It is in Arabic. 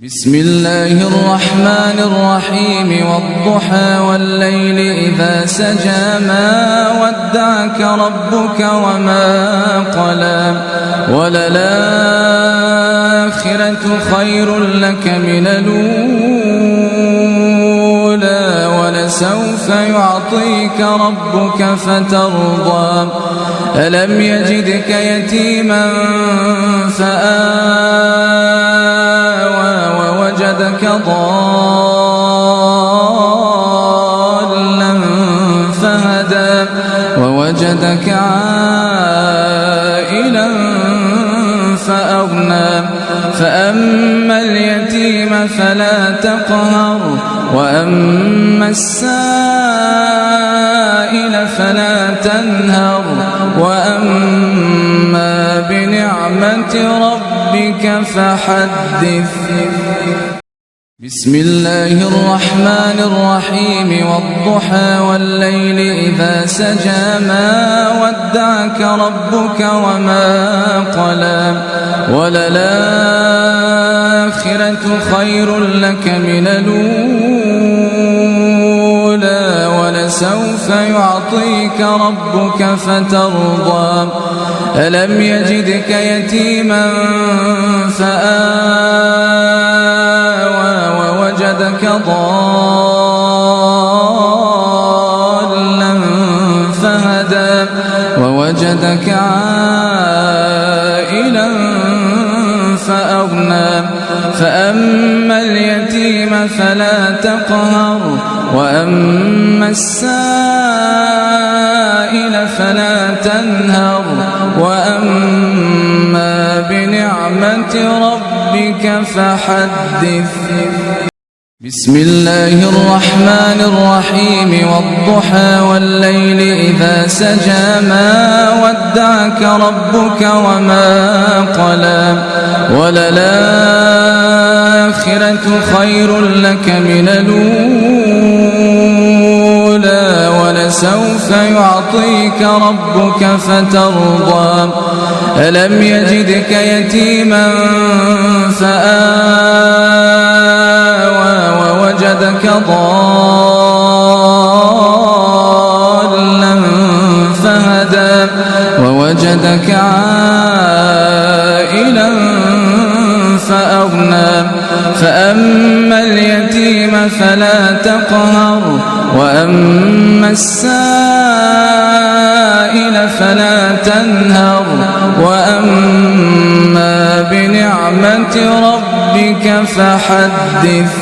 بسم الله الرحمن الرحيم والضحى والليل إذا سجى ما ودعك ربك وما قلى وللآخرة خير لك من الأولى ولسوف يعطيك ربك فترضى ألم يجدك يتيما فآوى ووجدك ضالا فهدى ووجدك عائلا فأغنى فأما اليتيم فلا تقهر وأما السائل فلا تنهر وأما بنعمة ربك فحدث. بسم الله الرحمن الرحيم والضحى والليل إذا سجى ما ودعك ربك وما قلى وللآخرة خير لك من الأولى ولسوف يعطيك ربك فترضى ألم يجدك يتيما فآوى ووجدك ضالا فهدى ووجدك عائلا فأغنى فأما اليتيم فلا تقهر وأما السائل فلا تنهر وأما بنعمة ربك فحدث. بسم الله الرحمن الرحيم والضحى والليل إذا سجى ما ودعك ربك وما قلى وللآخرة خير لك من الأولى ولسوف يعطيك ربك فترضى ألم يجدك يتيما فآوى ووجدك ضالا فهدى ووجدك عائلا فأغنى فأما اليتيم فلا تقهر وأما السائل فلا تنهر وأما بنعمة ربك فحدث.